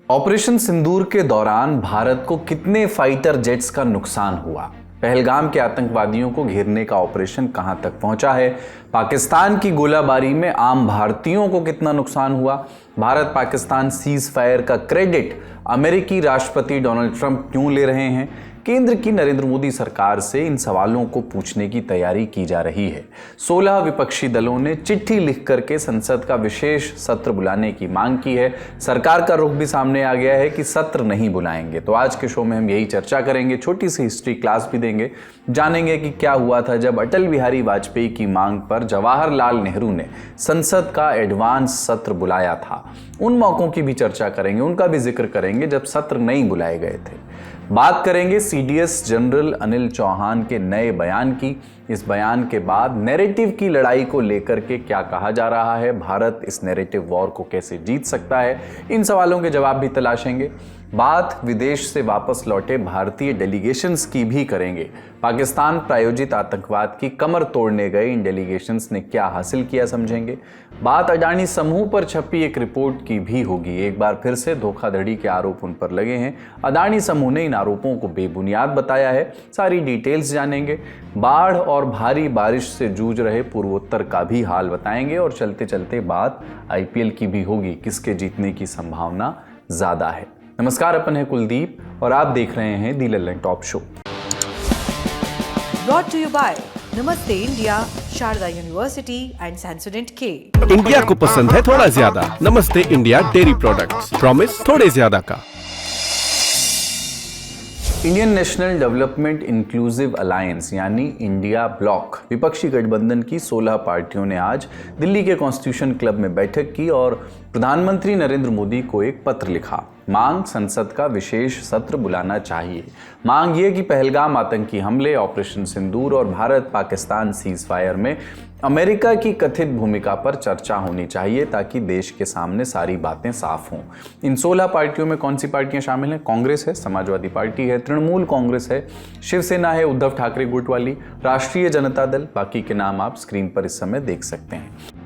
Operation सिंदूर के दौरान भारत को कितने फाइटर जेट्स का नुकसान हुआ? पहलगाम के आतंकवादियों को घेरने का ऑपरेशन कहां तक पहुंचा है? पाकिस्तान की गोलाबारी में आम भारतीयों को कितना नुकसान हुआ? भारत पाकिस्तान सीज फायर का क्रेडिट अमेरिकी राष्ट्रपति डोनाल्ड ट्रंप क्यों ले रहे हैं? केंद्र की नरेंद्र मोदी सरकार से इन सवालों को पूछने की तैयारी की जा रही है। 16 विपक्षी दलों ने चिट्ठी लिख करके संसद का विशेष सत्र बुलाने की मांग की है। सरकार का रुख भी सामने आ गया है कि सत्र नहीं बुलाएंगे। तो आज के शो में हम यही चर्चा करेंगे, छोटी सी हिस्ट्री क्लास भी देंगे, जानेंगे कि क्या हुआ था जब अटल बिहारी वाजपेयी की मांग पर जवाहरलाल नेहरू ने संसद का एडवांस सत्र बुलाया था। उन मौकों की भी चर्चा करेंगे, उनका भी जिक्र करेंगे जब सत्र नहीं बुलाए गए थे। बात करेंगे सीडीएस जनरल अनिल चौहान के नए बयान की। इस बयान के बाद नैरेटिव की लड़ाई को लेकर के क्या कहा जा रहा है, भारत इस नैरेटिव वॉर को कैसे जीत सकता है, इन सवालों के जवाब भी तलाशेंगे। बात विदेश से वापस लौटे भारतीय डेलीगेशंस की भी करेंगे। पाकिस्तान प्रायोजित आतंकवाद की कमर तोड़ने गए इन डेलीगेशंस ने क्या हासिल किया, समझेंगे। बात अडानी समूह पर छपी एक रिपोर्ट की भी होगी। एक बार फिर से धोखाधड़ी के आरोप उन पर लगे हैं। अडानी समूह ने इन आरोपों को बेबुनियाद बताया है। सारी डिटेल्स जानेंगे। बाढ़ और भारी बारिश से जूझ रहे पूर्वोत्तर का भी हाल बताएंगे। और चलते चलते बात आईपीएल की भी होगी, किसके जीतने की संभावना ज्यादा है। नमस्कार, अपन है कुलदीप और आप देख रहे हैं the Lallan top show. Brought to you by Namaste India, Sharda university and Sensodyne के। इंडिया को पसंद है थोड़ा ज्यादा। नमस्ते इंडिया डेयरी प्रोडक्ट्स, प्रॉमिस थोड़े ज्यादा का। Indian national development inclusive alliance यानी इंडिया ब्लॉक विपक्षी गठबंधन की 16 पार्टियों ने आज दिल्ली के कॉन्स्टिट्यूशन क्लब में बैठक की और प्रधानमंत्री नरेंद्र मोदी को एक पत्र लिखा। मांग संसद का विशेष सत्र बुलाना चाहिए। मांग ये कि पहलगाम आतंकी हमले, ऑपरेशन सिंदूर और भारत पाकिस्तान सीज फायर में अमेरिका की कथित भूमिका पर चर्चा होनी चाहिए ताकि देश के सामने सारी बातें साफ हों। इन 16 पार्टियों में कौन सी पार्टियां शामिल हैं? कांग्रेस है, समाजवादी पार्टी है, तृणमूल कांग्रेस है, शिवसेना है, उद्धव ठाकरे गुट वाली, राष्ट्रीय जनता दल। बाकी के नाम आप स्क्रीन पर इस समय देख सकते हैं।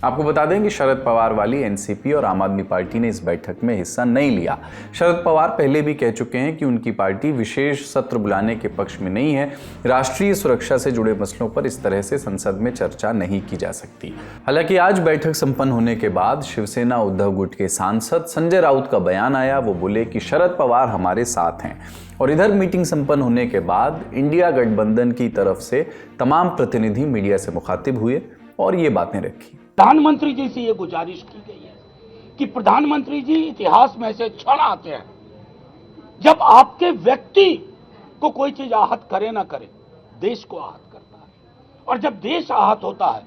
आपको बता दें कि शरद पवार वाली एनसीपी और आम आदमी पार्टी ने इस बैठक में हिस्सा नहीं लिया। शरद पवार पहले भी कह चुके हैं कि उनकी पार्टी विशेष सत्र बुलाने के पक्ष में नहीं है। राष्ट्रीय सुरक्षा से जुड़े मसलों पर इस तरह से संसद में चर्चा नहीं की जा सकती। हालांकि आज बैठक संपन्न होने के बाद शिवसेना उद्धव गुट के सांसद संजय राउत का बयान आया। वो बोले कि शरद पवार हमारे साथ हैं। और इधर मीटिंग संपन्न होने के बाद इंडिया गठबंधन की तरफ से तमाम प्रतिनिधि मीडिया से मुखातिब हुए और ये बातें रखी। प्रधानमंत्री जी से ये गुजारिश की गई है कि प्रधानमंत्री जी, इतिहास में ऐसे क्षण आते हैं जब आपके व्यक्ति को कोई चीज आहत करे ना करे, देश को आहत करता है। और जब देश आहत होता है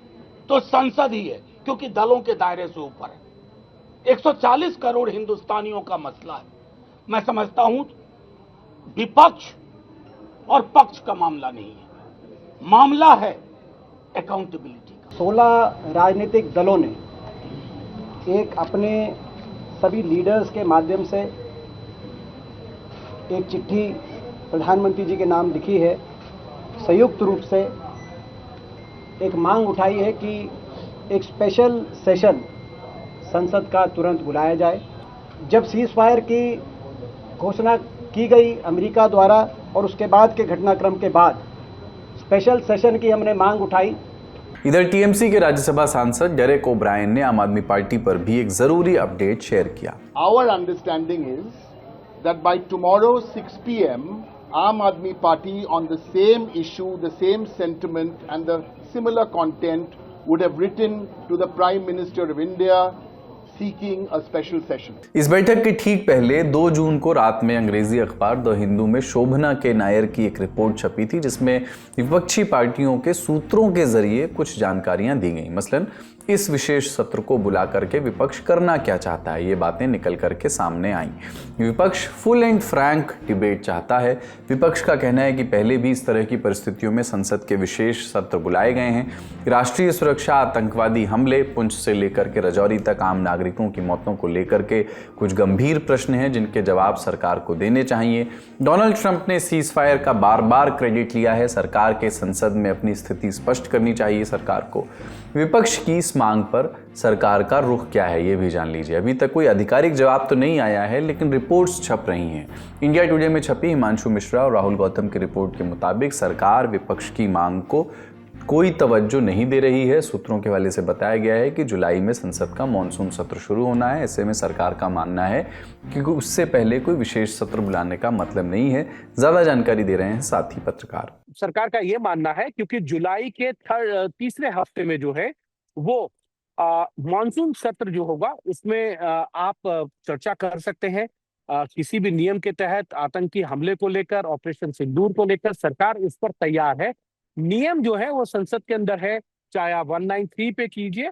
तो संसद ही है, क्योंकि दलों के दायरे से ऊपर है। 140 करोड़ हिंदुस्तानियों का मसला है। मैं समझता हूं विपक्ष और पक्ष का मामला नहीं है, मामला है अकाउंटेबिलिटी। 16 राजनीतिक दलों ने एक अपने सभी लीडर्स के माध्यम से एक चिट्ठी प्रधानमंत्री जी के नाम लिखी है। संयुक्त रूप से एक मांग उठाई है कि एक स्पेशल सेशन संसद का तुरंत बुलाया जाए। जब सीज फायर की घोषणा की गई अमेरिका द्वारा और उसके बाद के घटनाक्रम के बाद स्पेशल सेशन की हमने मांग उठाई। इधर टीएमसी के राज्यसभा सांसद डेरेक ओब्रायन ने आम आदमी पार्टी पर भी एक जरूरी अपडेट शेयर किया। Our understanding is that by tomorrow 6 p.m. Aam Aadmi Party on the same issue, the same sentiment and the similar content would have written to the Prime Minister of India seeking a special session. इस बैठक के ठीक पहले 2 जून को रात में अंग्रेजी अखबार द हिंदू में शोभना के नायर की एक रिपोर्ट छपी थी जिसमें विपक्षी पार्टियों के सूत्रों के जरिए कुछ जानकारियां दी गई। मसलन इस विशेष सत्र को बुला करके विपक्ष करना क्या चाहता है, ये बातें निकल करके सामने आई। विपक्ष फुल एंड फ्रैंक डिबेट चाहता है। विपक्ष का कहना है कि पहले भी इस तरह की परिस्थितियों में संसद के विशेष सत्र बुलाए गए हैं। राष्ट्रीय सुरक्षा, आतंकवादी हमले, पुंछ से लेकर के रजौरी तक आम नागरिकों की मौतों को लेकर के कुछ गंभीर प्रश्न हैं जिनके जवाब सरकार को देने चाहिए। डोनाल्ड ट्रंप ने सीज फायर का बार बार क्रेडिट लिया है। सरकार के संसद में अपनी स्थिति स्पष्ट करनी चाहिए सरकार को। विपक्ष की इस मांग पर सरकार का रुख क्या है, ये भी जान लीजिए। अभी तक कोई आधिकारिक जवाब तो नहीं आया है, लेकिन रिपोर्ट्स छप रही हैं। इंडिया टुडे में छपी हिमांशु मिश्रा और राहुल गौतम की रिपोर्ट के मुताबिक सरकार विपक्ष की मांग को कोई तवज्जो नहीं दे रही है। सूत्रों के हवाले से बताया गया है कि जुलाई में संसद का मॉनसून सत्र शुरू होना है। ऐसे में सरकार का मानना है कि उससे पहले कोई विशेष सत्र बुलाने का मतलब नहीं है। ज्यादा जानकारी दे रहे हैं साथी पत्रकार। सरकार का ये मानना है क्योंकि जुलाई के तीसरे हफ्ते में जो है वो मॉनसून सत्र जो होगा उसमें आप चर्चा कर सकते हैं। किसी भी नियम के तहत आतंकी हमले को लेकर, ऑपरेशन सिंदूर को लेकर सरकार इस पर तैयार है। नियम जो है वो संसद के अंदर है, चाहे आप 193 पे कीजिए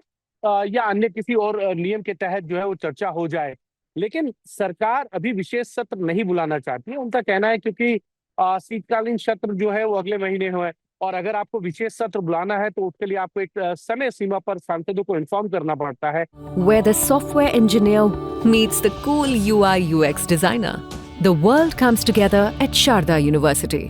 या अन्य किसी और नियम के तहत जो है वो चर्चा हो जाए। लेकिन सरकार अभी विशेष सत्र नहीं बुलाना चाहती है। उनका कहना है क्योंकि शीतकालीन सत्र जो है वो अगले महीने है और अगर आपको विशेष सत्र बुलाना है तो उसके लिए आपको एक समय सीमा पर सांसदों को इन्फॉर्म करना पड़ता है। Where the software engineer meets the cool UI UX designer, the world comes together at Sharda University.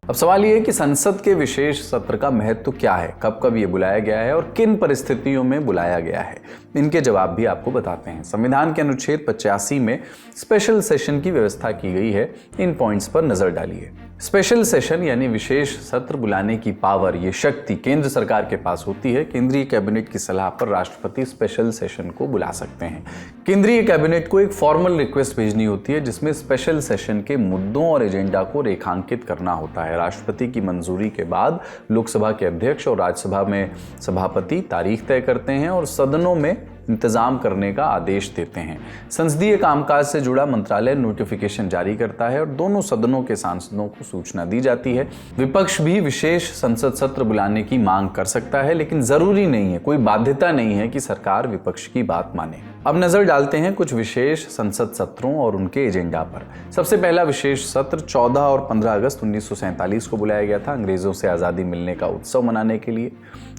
अब सवाल ये है कि संसद के विशेष सत्र का महत्व क्या है, कब कब ये बुलाया गया है और किन परिस्थितियों में बुलाया गया है। इनके जवाब भी आपको बताते हैं। संविधान के अनुच्छेद 85 में स्पेशल सेशन की व्यवस्था की गई है। इन पॉइंट्स पर नजर डालिए। स्पेशल सेशन यानी विशेष सत्र बुलाने की पावर, ये शक्ति केंद्र सरकार के पास होती है। केंद्रीय कैबिनेट की सलाह पर राष्ट्रपति स्पेशल सेशन को बुला सकते हैं। केंद्रीय कैबिनेट को एक फॉर्मल रिक्वेस्ट भेजनी होती है जिसमें स्पेशल सेशन के मुद्दों और एजेंडा को रेखांकित करना होता है। राष्ट्रपति की मंजूरी के बाद लोकसभा के अध्यक्ष और राज्यसभा में सभापति तारीख तय करते हैं और सदनों में इंतजाम करने का आदेश देते हैं। संसदीय कामकाज से जुड़ा मंत्रालय नोटिफिकेशन जारी करता है और दोनों सदनों के सांसदों को सूचना दी जाती है। विपक्ष भी विशेष संसद सत्र बुलाने की मांग कर सकता है, लेकिन जरूरी नहीं है, कोई बाध्यता नहीं है कि सरकार विपक्ष की बात माने। अब नजर डालते हैं कुछ विशेष संसद सत्रों और उनके एजेंडा पर। सबसे पहला विशेष सत्र 14 और 15 अगस्त 1947 को बुलाया गया था, अंग्रेजों से आजादी मिलने का उत्सव मनाने के लिए।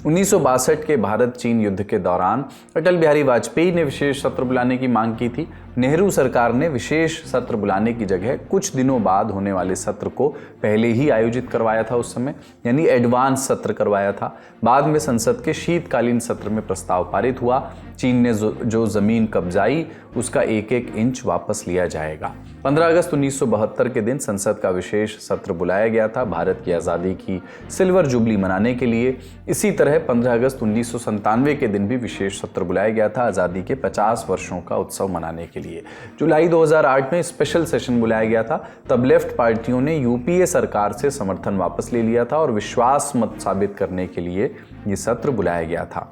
1962 के भारत चीन युद्ध के दौरान अटल बिहारी वाजपेयी ने विशेष सत्र बुलाने की मांग की थी। नेहरू सरकार ने विशेष सत्र बुलाने की जगह कुछ दिनों बाद होने वाले सत्र को पहले ही आयोजित करवाया था, उस समय यानी एडवांस सत्र करवाया था। बाद में संसद के शीतकालीन सत्र में प्रस्ताव पारित हुआ। चीन ने जो जमीन कब्जाई उसका एक एक इंच वापस लिया जाएगा। 15 अगस्त 1972 के दिन संसद का विशेष सत्र बुलाया गया था भारत की आज़ादी की सिल्वर जुबली मनाने के लिए। इसी तरह 15 अगस्त 1997 के दिन भी विशेष सत्र बुलाया गया था आज़ादी के 50 वर्षों का उत्सव मनाने के लिए। जुलाई 2008 में स्पेशल सेशन बुलाया गया था। तब लेफ्ट पार्टियों ने यूपीए सरकार से समर्थन वापस ले लिया था और विश्वास मत साबित करने के लिए ये सत्र बुलाया गया था।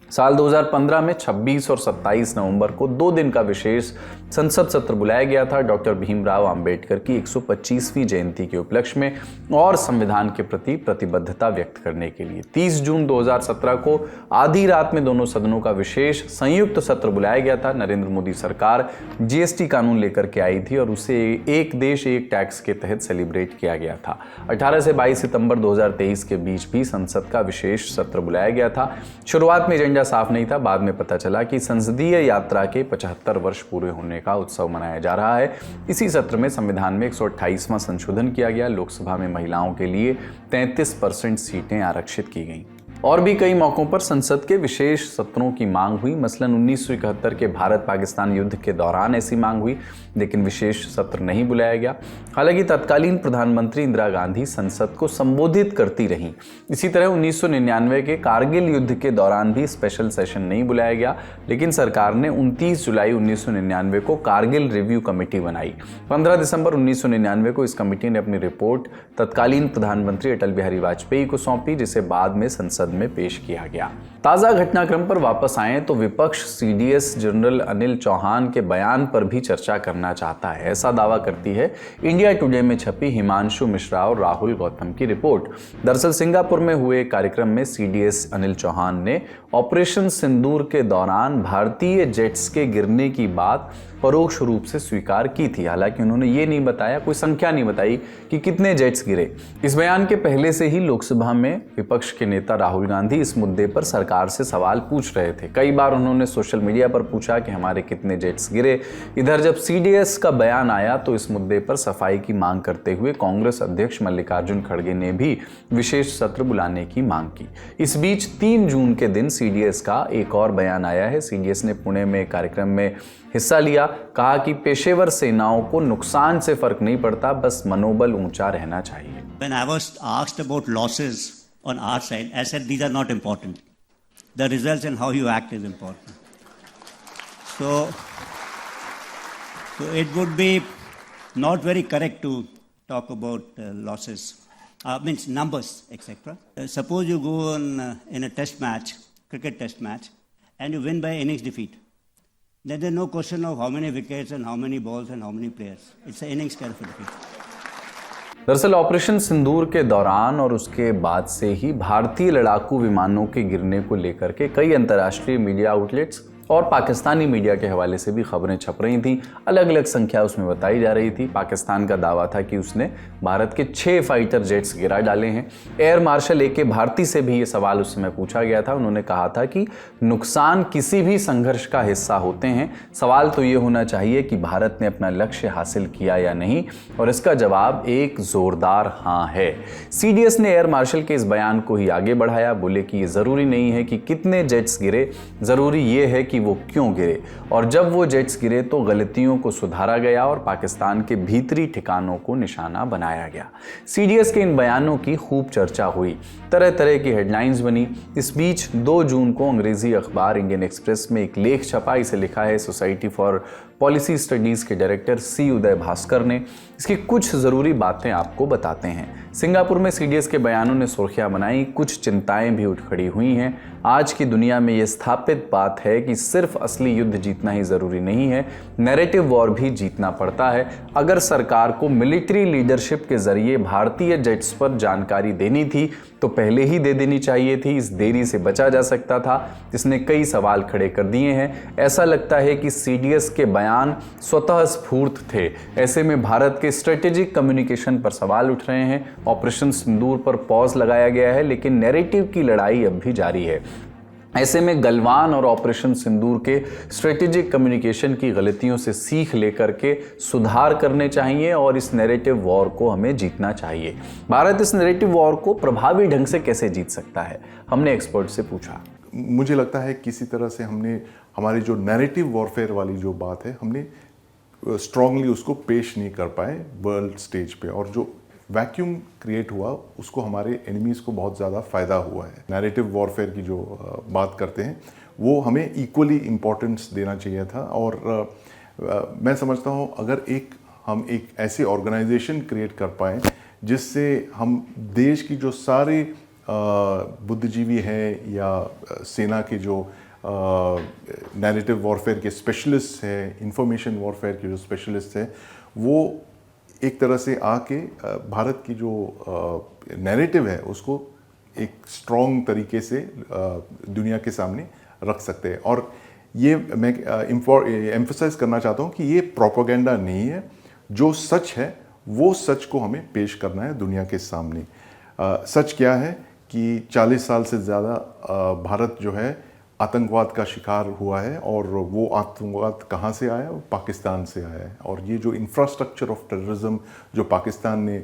साल 2015 में 26 और 27 नवंबर को 2 दिन का विशेष संसद सत्र बुलाया गया था डॉक्टर भीमराव अंबेडकर की 125वीं जयंती के उपलक्ष्य में और संविधान के प्रति प्रतिबद्धता व्यक्त करने के लिए। 30 जून 2017 को आधी रात में दोनों सदनों का विशेष संयुक्त सत्र बुलाया गया था। नरेंद्र मोदी सरकार जीएसटी कानून लेकर के आई थी और उसे एक देश एक टैक्स के तहत सेलिब्रेट किया गया था। 18 से 22 सितंबर 2023 के बीच भी संसद का विशेष सत्र बुलाया गया था। शुरुआत में एजेंडा साफ नहीं था, बाद में पता चला कि संसदीय यात्रा के 75 वर्ष पूरे होने का उत्सव मनाया जा रहा है। इसी सत्र में संविधान में 128वां संशोधन किया गया। लोकसभा में महिलाओं के लिए 33% सीटें आरक्षित की गईं। और भी कई मौकों पर संसद के विशेष सत्रों की मांग हुई। मसलन 1971 के भारत पाकिस्तान युद्ध के दौरान ऐसी मांग हुई, लेकिन विशेष सत्र नहीं बुलाया गया। हालांकि तत्कालीन प्रधानमंत्री इंदिरा गांधी संसद को संबोधित करती रहीं। इसी तरह 1999 के कारगिल युद्ध के दौरान भी स्पेशल सेशन नहीं बुलाया गया, लेकिन सरकार ने 29 जुलाई 1999 को कारगिल रिव्यू कमेटी बनाई। 15 दिसंबर 1999 को इस कमेटी ने अपनी रिपोर्ट तत्कालीन प्रधानमंत्री अटल बिहारी वाजपेयी को सौंपी, जिसे बाद में संसद संसद में पेश किया गया। ताज़ा घटनाक्रम पर वापस आएं तो विपक्ष सीडीएस जनरल अनिल चौहान के बयान पर भी चर्चा करना चाहता है, ऐसा दावा करती है इंडिया टुडे में छपी हिमांशु मिश्रा और राहुल गौतम की रिपोर्ट। दरअसल सिंगापुर में हुए कार्यक्रम में सीडीएस अनिल चौहान ने ऑपरेशन सिंदूर के दौरान भारतीय जेट्स के गिरने की बात परोक्ष रूप से स्वीकार की थी। हालांकि उन्होंने ये नहीं बताया, कोई संख्या नहीं बताई कि कितने जेट्स गिरे। इस बयान के पहले से ही लोकसभा में विपक्ष के नेता राहुल गांधी इस मुद्दे पर सरकार से सवाल पूछ रहे थे। कई बार उन्होंने सोशल मीडिया पर पूछा कि हमारे कितने जेट्स गिरे। इधर जब सीडीएस का बयान आया तो इस मुद्दे पर सफाई की मांग करते हुए कांग्रेस अध्यक्ष मल्लिकार्जुन खड़गे ने भी विशेष सत्र बुलाने की मांग की। इस बीच 3 जून के दिन सीडीएस का एक और बयान आया है। सीडीएस ने पुणे में एक कार्यक्रम में हिस्सा लिया, कहा कि पेशेवर सेनाओं को नुकसान से फर्क नहीं पड़ता, बस मनोबल ऊंचा रहना चाहिए। When I was asked about losses on our side, I said these are not important. The results and how you act is important. So it would be not very correct to talk about losses, means numbers, etc. Suppose you go on in a test match, cricket test match, and you win by innings defeat. Then there's no question of how many wickets and how many balls and how many players. It's an innings kind of a defeat. दरअसल operation सिंदूर के दौरान और उसके बाद से ही भारतीय लड़ाकू विमानों के गिरने को लेकर के कई अंतर्राष्ट्रीय मीडिया आउटलेट्स और पाकिस्तानी मीडिया के हवाले से भी खबरें छप रही थीं। अलग अलग संख्या उसमें बताई जा रही थी। पाकिस्तान का दावा था कि उसने भारत के 6 फाइटर जेट्स गिरा डाले हैं। एयर मार्शल ए के भारती से भी ये सवाल उस समय पूछा गया था। उन्होंने कहा था कि नुकसान किसी भी संघर्ष का हिस्सा होते हैं, सवाल तो ये होना चाहिए कि भारत ने अपना लक्ष्य हासिल किया या नहीं, और इसका जवाब एक जोरदार हाँ है। सीडीएस ने एयर मार्शल के इस बयान को ही आगे बढ़ाया, बोले कि ये ज़रूरी नहीं है कि कितने जेट्स गिरे, ज़रूरी ये है कि वो क्यों गिरे, और जब वो जेट्स गिरे तो गलतियों को सुधारा गया और पाकिस्तान के भीतरी ठिकानों को निशाना बनाया गया। सीडीएस के इन बयानों की खूब चर्चा हुई, तरह तरह की हेडलाइंस बनी। इस बीच 2 जून को अंग्रेजी अखबार इंडियन एक्सप्रेस में एक लेख छपा। इसे लिखा है सोसाइटी फॉर पॉलिसी स्टडीज़ के डायरेक्टर सी उदय भास्कर ने। इसकी कुछ ज़रूरी बातें आपको बताते हैं। सिंगापुर में सीडीएस के बयानों ने सुर्खियां बनाई, कुछ चिंताएं भी उठ खड़ी हुई हैं। आज की दुनिया में यह स्थापित बात है कि सिर्फ असली युद्ध जीतना ही ज़रूरी नहीं है, नैरेटिव वॉर भी जीतना पड़ता है। अगर सरकार को मिलिट्री लीडरशिप के जरिए भारतीय जेट्स पर जानकारी देनी थी तो पहले ही दे देनी चाहिए थी। इस देरी से बचा जा सकता था। इसने कई सवाल खड़े कर दिए हैं। ऐसा लगता है कि सीडीएस के बयान स्वतः स्फूर्त थे। ऐसे में भारत के स्ट्रेटेजिक कम्युनिकेशन पर सवाल उठ रहे हैं। ऑपरेशन सिंदूर पर पॉज लगाया गया है, लेकिन नैरेटिव की लड़ाई अब भी जारी है। ऐसे में गलवान और ऑपरेशन सिंदूर के स्ट्रेटेजिक कम्युनिकेशन की गलतियों से सीख लेकर के सुधार करने चाहिए और इस नैरेटिव वॉर को हमें जीतना चाहिए। भारत इस नैरेटिव वॉर को प्रभावी ढंग से कैसे जीत सकता है, हमने एक्सपर्ट से पूछा। मुझे लगता है किसी तरह से हमने हमारी जो नैरेटिव वॉरफेयर वाली जो बात है, हमने स्ट्रांगली उसको पेश नहीं कर पाए वर्ल्ड स्टेज पे, और जो वैक्यूम क्रिएट हुआ उसको हमारे एनिमीज़ को बहुत ज़्यादा फ़ायदा हुआ है। नैरेटिव वॉरफेयर की जो बात करते हैं वो हमें इक्वली इम्पोर्टेंस देना चाहिए था। और मैं समझता हूँ अगर हम एक ऐसे ऑर्गेनाइजेशन क्रिएट कर पाएँ जिससे हम देश की जो सारे बुद्धिजीवी हैं या सेना के जो नैरेटिव वॉरफेयर के स्पेशलिस्ट हैं, इंफॉर्मेशन वॉरफेयर के जो स्पेशलिस्ट हैं, वो एक तरह से आके भारत की जो नैरेटिव है उसको एक स्ट्रॉन्ग तरीके से दुनिया के सामने रख सकते हैं। और ये मैं एम्फसाइज करना चाहता हूँ कि ये प्रोपेगेंडा नहीं है, जो सच है वो सच को हमें पेश करना है दुनिया के सामने। सच क्या है कि 40 साल से ज़्यादा भारत जो है आतंकवाद का शिकार हुआ है, और वो आतंकवाद कहाँ से आया? वो पाकिस्तान से आया है। और ये जो इंफ्रास्ट्रक्चर ऑफ टेररिज्म जो पाकिस्तान ने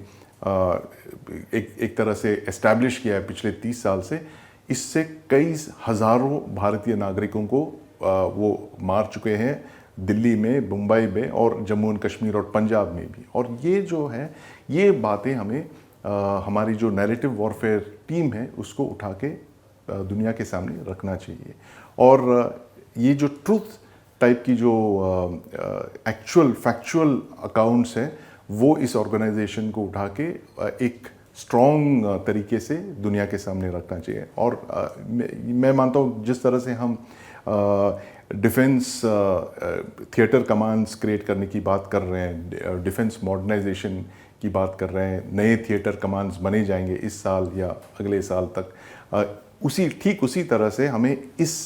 एक तरह से एस्टैब्लिश किया है पिछले 30 साल से, इससे कई हज़ारों भारतीय नागरिकों को वो मार चुके हैं, दिल्ली में, मुंबई में और जम्मू एंड कश्मीर और पंजाब में भी। और ये जो है ये बातें हमें हमारी जो नैरेटिव वॉरफेयर टीम है उसको उठा के दुनिया के सामने रखना चाहिए। और ये जो ट्रूथ टाइप की जो एक्चुअल फैक्चुअल अकाउंट्स हैं वो इस ऑर्गेनाइजेशन को उठा के एक स्ट्रॉन्ग तरीके से दुनिया के सामने रखना चाहिए। और मैं मानता हूँ जिस तरह से हम डिफेंस थिएटर कमांड्स क्रिएट करने की बात कर रहे हैं, डिफेंस मॉडर्नाइजेशन की बात कर रहे हैं, नए थिएटर कमांड्स बने जाएंगे इस साल या अगले साल तक, उसी तरह से हमें इस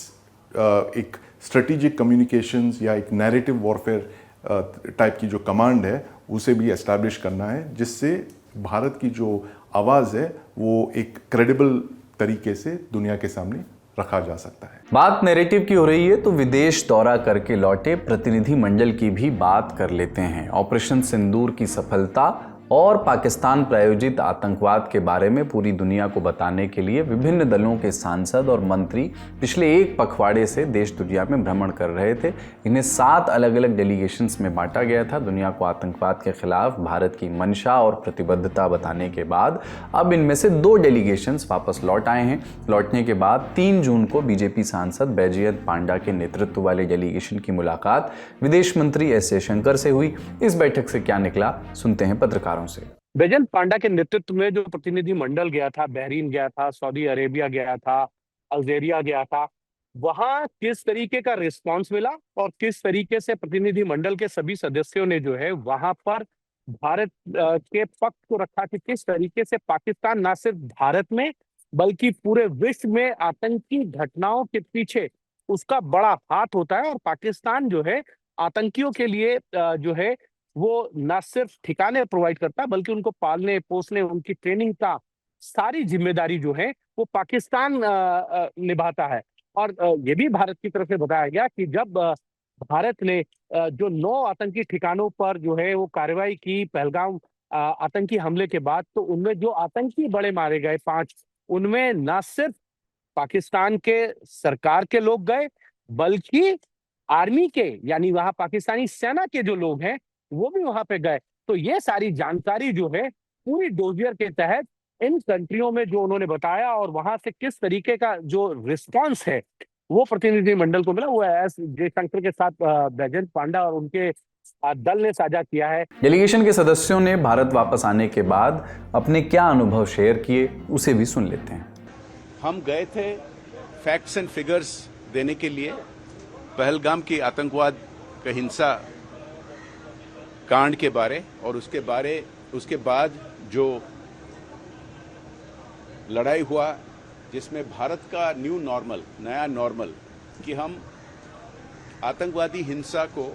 एक स्ट्रेटेजिक कम्युनिकेशंस या एक नैरेटिव वॉरफेयर टाइप की जो कमांड है उसे भी एस्टैब्लिश करना है, जिससे भारत की जो आवाज़ है वो एक क्रेडिबल तरीके से दुनिया के सामने रखा जा सकता है। बात नैरेटिव की हो रही है तो विदेश दौरा करके लौटे प्रतिनिधि मंडल की भी बात कर लेते हैं। ऑपरेशन सिंदूर की सफलता और पाकिस्तान प्रायोजित आतंकवाद के बारे में पूरी दुनिया को बताने के लिए विभिन्न दलों के सांसद और मंत्री पिछले एक पखवाड़े से देश दुनिया में भ्रमण कर रहे थे। इन्हें 7 अलग अलग डेलीगेशंस में बांटा गया था। दुनिया को आतंकवाद के खिलाफ भारत की मंशा और प्रतिबद्धता बताने के बाद अब इनमें से 2 डेलीगेशंस वापस लौट आए हैं। लौटने के बाद 3 जून को बीजेपी सांसद बैजयंत पांडा के नेतृत्व वाले डेलीगेशन की मुलाकात विदेश मंत्री एस जयशंकर से हुई। इस बैठक से क्या निकला, सुनते हैं पत्रकार से। बैजयंत पांडा के नेतृत्व में जो प्रतिनिधि मंडल गया था, बहरीन गया था, सऊदी अरेबिया गया था, अल्जीरिया गया था, वहां किस तरीके का रिस्पांस मिला और किस तरीके से प्रतिनिधि मंडल के सभी सदस्यों ने जो है वहां पर भारत के पक्ष को रखा कि किस तरीके से पाकिस्तान ना सिर्फ भारत में बल्कि पूरे विश्व में आतंकी घटनाओं के पीछे उसका बड़ा हाथ होता है और पाकिस्तान जो है आतंकियों के लिए जो है वो न सिर्फ ठिकाने प्रोवाइड करता है बल्कि उनको पालने पोसने उनकी ट्रेनिंग का सारी जिम्मेदारी जो है वो पाकिस्तान निभाता है। और ये भी भारत की तरफ से बताया गया कि जब भारत ने जो 9 आतंकी ठिकानों पर जो है वो कार्रवाई की पहलगाम आतंकी हमले के बाद, तो उनमें जो आतंकी बड़े मारे गए 5, उनमें न सिर्फ पाकिस्तान के सरकार के लोग गए बल्कि आर्मी के यानी वहां पाकिस्तानी सेना के जो लोग हैं वो भी वहां पे गए। तो ये सारी जानकारी जो है पूरी डोजियर के तहत इन कंट्रियों में जो उन्होंने बताया और वहां से किस तरीके का जो रिस्पांस है वो प्रतिनिधि मंडल को मिला, वो एस जयशंकर के साथ बैजयंत पांडा और उनके दल ने साझा किया है। डेलीगेशन के सदस्यों ने भारत वापस आने के बाद अपने क्या अनुभव शेयर किए, उसे भी सुन लेते हैं। हम गए थे फैक्ट्स एंड फिगर्स देने के लिए पहलगाम की आतंकवाद का हिंसा कांड के बारे और उसके बाद जो लड़ाई हुआ जिसमें भारत का नया नॉर्मल कि हम आतंकवादी हिंसा को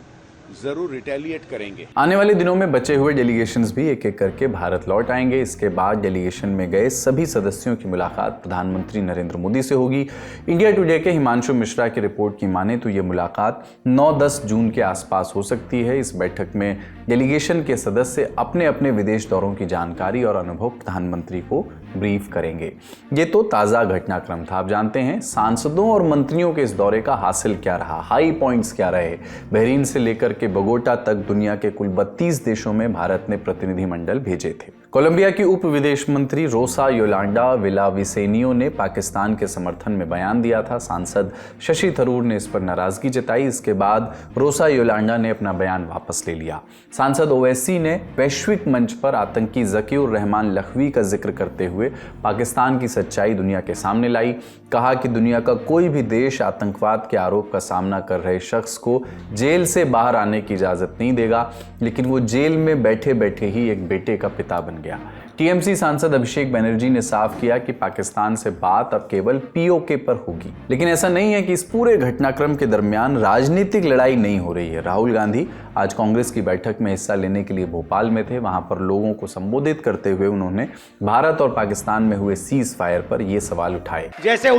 जरूर रिटेलिएट करेंगे। आने वाले दिनों में बचे हुए डेलीगेशंस भी एक एक करके भारत लौट आएंगे। इसके बाद डेलीगेशन में गए सभी सदस्यों की मुलाकात प्रधानमंत्री नरेंद्र मोदी से होगी। इंडिया टुडे के हिमांशु मिश्रा की रिपोर्ट की माने तो ये मुलाकात 9-10 जून के आसपास हो सकती है। इस बैठक में डेलीगेशन के सदस्य अपने अपने विदेश दौरों की जानकारी और अनुभव प्रधानमंत्री को ब्रीफ करेंगे। ये तो ताज़ा घटनाक्रम था। आप जानते हैं सांसदों और मंत्रियों के इस दौरे का हासिल क्या रहा, हाई पॉइंट्स क्या रहे। बहरीन से लेकर के बोगोटा तक दुनिया के कुल 32 देशों में भारत ने प्रतिनिधिमंडल भेजे थे। कोलंबिया की उप विदेश मंत्री रोसा योलांडा विलाविसेनियो ने पाकिस्तान के समर्थन में बयान दिया था। सांसद शशि थरूर ने इस पर नाराजगी जताई। इसके बाद रोसा योलांडा ने अपना बयान वापस ले लिया। सांसद ओवैसी ने वैश्विक मंच पर आतंकी ज़कीउर रहमान लखवी का जिक्र करते हुए पाकिस्तान की सच्चाई दुनिया के सामने लाई। कहा कि दुनिया का कोई भी देश आतंकवाद के आरोप का सामना कर रहे शख्स को जेल से बाहर आने की इजाज़त नहीं देगा, लेकिन वो जेल में बैठे बैठे ही एक बेटे का पिता बन गया। टीएमसी सांसद अभिषेक बनर्जी ने साफ किया कि पाकिस्तान से बात अब केवल पीओके पर होगी। लेकिन ऐसा नहीं है कि इस पूरे घटनाक्रम के दरमियान राजनीतिक लड़ाई नहीं हो रही है। राहुल गांधी आज कांग्रेस की बैठक में हिस्सा लेने के लिए भोपाल में थे। वहां पर लोगों को संबोधित करते हुए उन्होंने भारत और पाकिस्तान में हुए सीज फायर पर यह सवाल उठाए। जैसे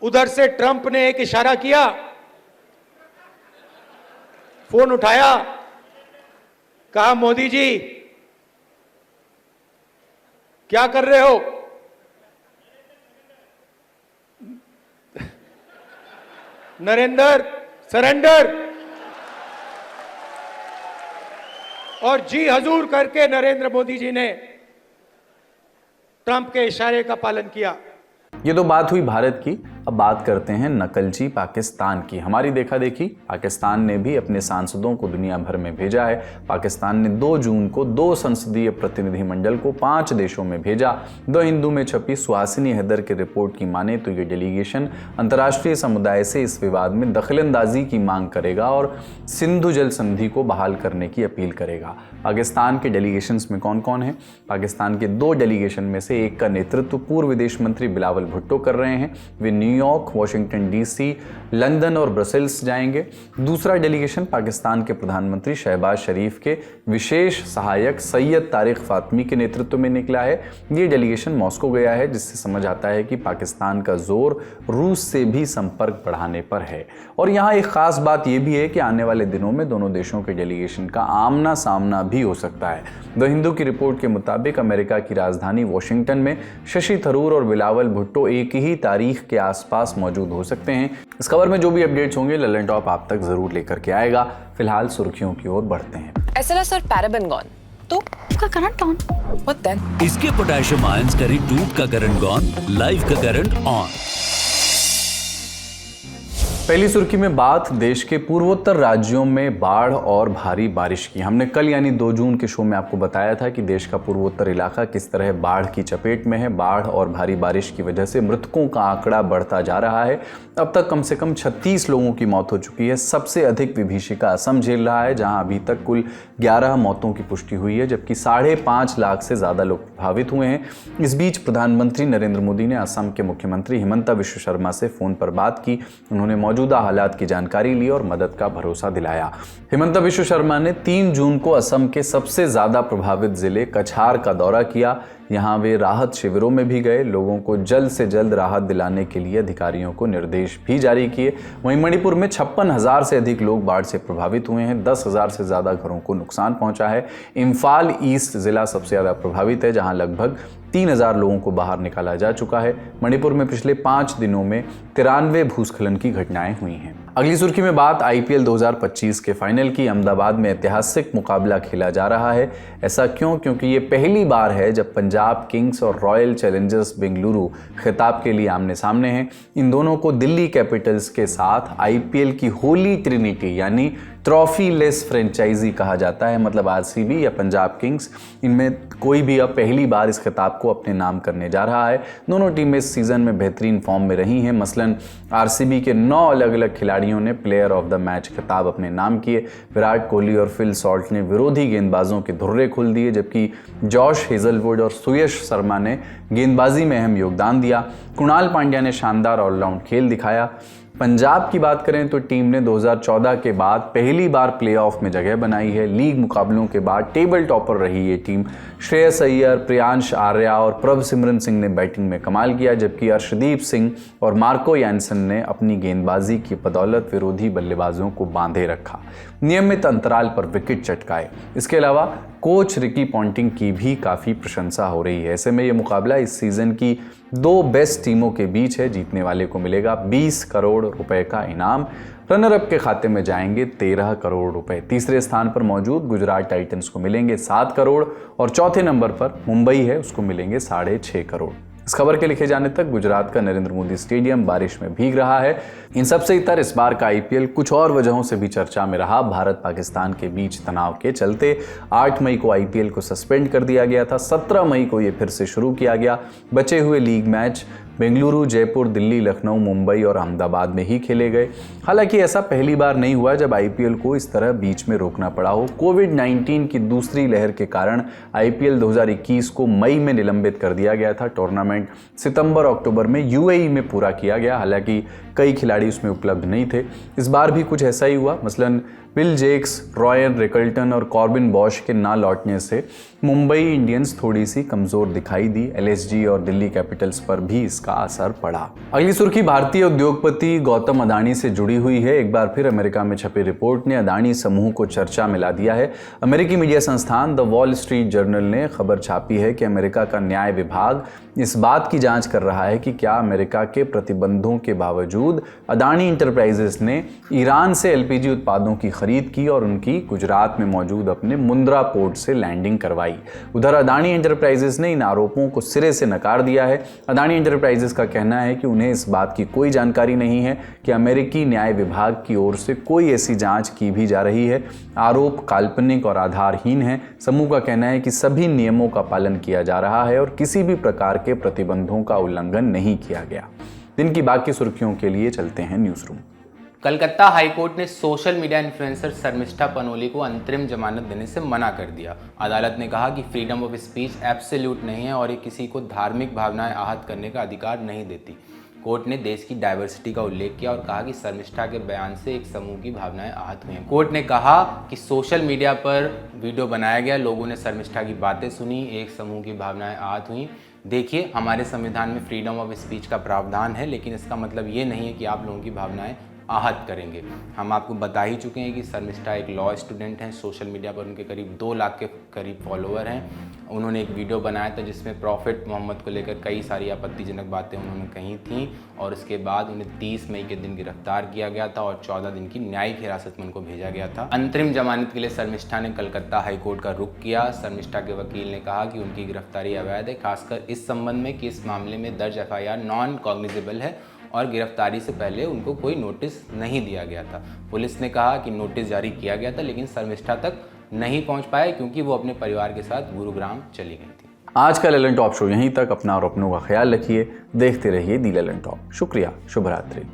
उधर से ट्रंप ने एक इशारा किया, फोन उठाया, कहा मोदी जी क्या कर रहे हो? नरेंद्र सरेंडर, और जी हजूर करके नरेंद्र मोदी जी ने ट्रंप के इशारे का पालन किया। ये तो बात हुई भारत की। अब बात करते हैं नकलची पाकिस्तान की। हमारी देखा देखी पाकिस्तान ने भी अपने सांसदों को दुनिया भर में भेजा है। पाकिस्तान ने 2 जून को 2 संसदीय प्रतिनिधिमंडल को 5 देशों में भेजा। द हिंदू में छपी सुहासिनी हैदर की रिपोर्ट की माने तो ये डेलीगेशन अंतर्राष्ट्रीय समुदाय से इस विवाद में दखलंदाजी की मांग करेगा और सिंधु जल संधि को बहाल करने की अपील करेगा। पाकिस्तान के डेलीगेशंस में कौन कौन है? पाकिस्तान के 2 डेलीगेशन में से एक का नेतृत्व पूर्व विदेश मंत्री बिलावल भुट्टो कर रहे हैं। वे न्यूयॉर्क, वॉशिंगटन डीसी, लंदन और ब्रसेल्स जाएंगे। दूसरा डेलीगेशन पाकिस्तान के प्रधानमंत्री शहबाज शरीफ के विशेष सहायक सैयद तारिक फातमी के नेतृत्व में निकला है। ये डेलीगेशन मॉस्को गया है, जिससे समझ आता है कि पाकिस्तान का जोर रूस से भी संपर्क बढ़ाने पर है। और यहाँ एक खास बात यह भी है कि आने वाले दिनों में दोनों देशों के डेलीगेशन का आमना सामना भी हो सकता है। द हिंदू की रिपोर्ट के मुताबिक अमेरिका की राजधानी वॉशिंगटन में शशि थरूर और बिलावल भुट्टो एक ही तारीख के आसपास मौजूद हो सकते हैं। इस खबर में जो भी अपडेट्स होंगे ललन टॉप आप तक जरूर लेकर के आएगा। फिलहाल सुर्खियों की ओर बढ़ते हैं। SLS और पैराबेन गॉन तो उसका करंट ऑन। What then? इसके पोटेशियम आयंस करी 2 का करंट गॉन, लाइव का करंट ऑन। पहली सुर्खी में बात देश के पूर्वोत्तर राज्यों में बाढ़ और भारी बारिश की। हमने कल यानी 2 जून के शो में आपको बताया था कि देश का पूर्वोत्तर इलाका किस तरह बाढ़ की चपेट में है। बाढ़ और भारी बारिश की वजह से मृतकों का आंकड़ा बढ़ता जा रहा है। अब तक कम से कम 36 लोगों की मौत हो चुकी है। सबसे अधिक विभीषिका असम झेल रहा है, जहां अभी तक कुल 11 मौतों की पुष्टि हुई है, जबकि 5.5 लाख से ज्यादा लोग प्रभावित हुए हैं। इस बीच प्रधानमंत्री नरेंद्र मोदी ने असम के मुख्यमंत्री हिमंता बिश्व शर्मा से फोन पर बात की। उन्होंने मौजूदा हालात की जानकारी ली और मदद का भरोसा दिलाया। हिमंता बिश्व शर्मा ने 3 जून को असम के सबसे ज्यादा प्रभावित जिले कछार का दौरा किया। यहाँ वे राहत शिविरों में भी गए, लोगों को जल्द से जल्द राहत दिलाने के लिए अधिकारियों को निर्देश भी जारी किए। वहीं मणिपुर में 56,000 से अधिक लोग बाढ़ से प्रभावित हुए हैं। 10,000 से ज्यादा घरों को नुकसान पहुंचा है। इम्फाल ईस्ट जिला सबसे ज्यादा प्रभावित है, जहां लगभग 3,000 लोगों को बाहर निकाला जा चुका है। मणिपुर में पिछले 5 दिनों में 93 भूस्खलन की घटनाएं हुई हैं। अगली सुर्खी में बात IPL 2025 के फाइनल की। अहमदाबाद में ऐतिहासिक मुकाबला खेला जा रहा है। ऐसा क्यों? क्योंकि ये पहली बार है जब पंजाब किंग्स और रॉयल चैलेंजर्स बेंगलुरु खिताब के लिए आमने सामने हैं। इन दोनों को दिल्ली कैपिटल्स के साथ IPL की होली ट्रिनिटी यानी ट्रॉफी लेस फ्रेंचाइजी कहा जाता है, मतलब RCB या पंजाब किंग्स, इनमें कोई भी अब पहली बार इस खिताब को अपने नाम करने जा रहा है। दोनों टीमें इस सीजन में बेहतरीन फॉर्म में रही हैं। मसलन RCB के 9 अलग अलग खिलाड़ियों ने प्लेयर ऑफ द मैच खिताब अपने नाम किए। विराट कोहली और फिल सॉल्ट ने विरोधी गेंदबाजों के धुर्रे खोल दिए, जबकि जॉश हेजलवुड और सुयश शर्मा ने गेंदबाजी में अहम योगदान दिया। कुणाल पांड्या ने शानदार ऑलराउंड खेल दिखाया। पंजाब की बात करें तो टीम ने 2014 के बाद पहली बार प्लेऑफ में जगह बनाई है। लीग मुकाबलों के बाद टेबल टॉपर रही ये टीम। श्रेयस अय्यर, प्रियांश आर्या और प्रभसिमरन सिंह ने बैटिंग में कमाल किया, जबकि अर्शदीप सिंह और मार्को यानसन ने अपनी गेंदबाजी की बदौलत विरोधी बल्लेबाजों को बांधे रखा, नियमित अंतराल पर विकेट चटकाए। इसके अलावा कोच रिकी पॉन्टिंग की भी काफ़ी प्रशंसा हो रही है। ऐसे में ये मुकाबला इस सीज़न की 2 बेस्ट टीमों के बीच है। जीतने वाले को मिलेगा 20 करोड़ रुपए का इनाम। रनर अप के खाते में जाएंगे 13 करोड़ रुपए। तीसरे स्थान पर मौजूद गुजरात टाइटंस को मिलेंगे 7 करोड़ और चौथे नंबर पर मुंबई है, उसको मिलेंगे 6.5 करोड़। इस खबर के लिखे जाने तक गुजरात का नरेंद्र मोदी स्टेडियम बारिश में भीग रहा है। इन सबसे इतर इस बार का IPL कुछ और वजहों से भी चर्चा में रहा। भारत पाकिस्तान के बीच तनाव के चलते 8 मई को IPL को सस्पेंड कर दिया गया था। 17 मई को ये फिर से शुरू किया गया। बचे हुए लीग मैच बेंगलुरु, जयपुर, दिल्ली, लखनऊ, मुंबई और अहमदाबाद में ही खेले गए। हालांकि ऐसा पहली बार नहीं हुआ जब IPL को इस तरह बीच में रोकना पड़ा हो। कोविड-19 की दूसरी लहर के कारण IPL 2021 को मई में निलंबित कर दिया गया था। टूर्नामेंट सितंबर-अक्टूबर में UAE में पूरा किया गया, हालांकि कई खिलाड़ी उसमें उपलब्ध नहीं थे। इस बार भी कुछ ऐसा ही हुआ। मसलन विल जेक्स, रॉयन रिकल्टन और कॉर्बिन बॉश के ना लौटने से मुंबई इंडियंस थोड़ी सी कमजोर दिखाई दी। LSG और दिल्ली कैपिटल्स पर भी इसका असर पड़ा। अगली सुर्खी भारतीय उद्योगपति गौतम अदानी से जुड़ी हुई है। एक बार फिर अमेरिका में छपी रिपोर्ट ने अदानी समूह को चर्चा में ला दिया है। अमेरिकी मीडिया संस्थान द वॉल स्ट्रीट जर्नल ने खबर छापी है कि अमेरिका का न्याय विभाग इस बात की जांच कर रहा है कि क्या अमेरिका के प्रतिबंधों के बावजूद अदानी इंटरप्राइजेस ने ईरान से LPG उत्पादों की खरीद की और उनकी गुजरात में मौजूद अपने मुंद्रा पोर्ट से लैंडिंग करवाई आई। उधर अदानी एंटरप्राइजेस ने इन आरोपों को सिरे से नकार दिया है। अदानी एंटरप्राइजेस का कहना है कि उन्हें इस बात की कोई जानकारी नहीं है कि अमेरिकी न्याय विभाग की ओर से कोई ऐसी जांच की भी जा रही है। आरोप काल्पनिक और आधारहीन है। समूह का कहना है कि सभी नियमों का पालन किया जा रहा है और किसी भी प्रकार के प्रतिबंधों का उल्लंघन नहीं किया गया। दिन की बाकी सुर्खियों के लिए चलते हैं न्यूज रूम। कलकत्ता हाईकोर्ट ने social media influencer Sharmishtha Panoli को अंतरिम जमानत देने से मना कर दिया। अदालत ने कहा कि फ्रीडम ऑफ स्पीच एब्सोल्यूट नहीं है और ये किसी को धार्मिक भावनाएं आहत करने का अधिकार नहीं देती। कोर्ट ने देश की डाइवर्सिटी का उल्लेख किया और कहा कि शर्मिष्ठा के बयान से एक समूह की भावनाएं आहत हुई हैं। कोर्ट ने कहा कि सोशल मीडिया पर वीडियो बनाया गया, लोगों ने शर्मिष्ठा की बातें सुनी, एक समूह की भावनाएं आहत हुई। देखिए, हमारे संविधान में फ्रीडम ऑफ स्पीच का प्रावधान है, लेकिन इसका मतलब ये नहीं है कि आप लोगों की भावनाएं आहत करेंगे। हम आपको बता ही चुके हैं कि शर्मिष्ठा एक लॉ स्टूडेंट हैं। सोशल मीडिया पर उनके करीब 2 लाख के करीब फॉलोअर हैं। उन्होंने एक वीडियो बनाया था जिसमें प्रॉफिट मोहम्मद को लेकर कई सारी आपत्तिजनक बातें उन्होंने कही थीं और उसके बाद उन्हें 30 मई के दिन गिरफ्तार किया गया था और 14 दिन की न्यायिक हिरासत में उनको भेजा गया था। अंतरिम जमानत के लिए शर्मिष्ठा ने कलकत्ता हाईकोर्ट का रुख किया। शर्मिष्ठा के वकील ने कहा कि उनकी गिरफ्तारी अवैध है, खासकर इस संबंध में कि इस मामले में दर्ज FIR नॉन कॉग्निजेबल है और गिरफ्तारी से पहले उनको कोई नोटिस नहीं दिया गया था। पुलिस ने कहा कि नोटिस जारी किया गया था लेकिन शर्मिष्ठा तक नहीं पहुंच पाए क्योंकि वो अपने परिवार के साथ गुरुग्राम चली गई थी। आज का ललन टॉप शो यहीं तक। अपना और अपनों का ख्याल रखिए। देखते रहिए दी ललन टॉप। शुक्रिया। शुभ रात्रि।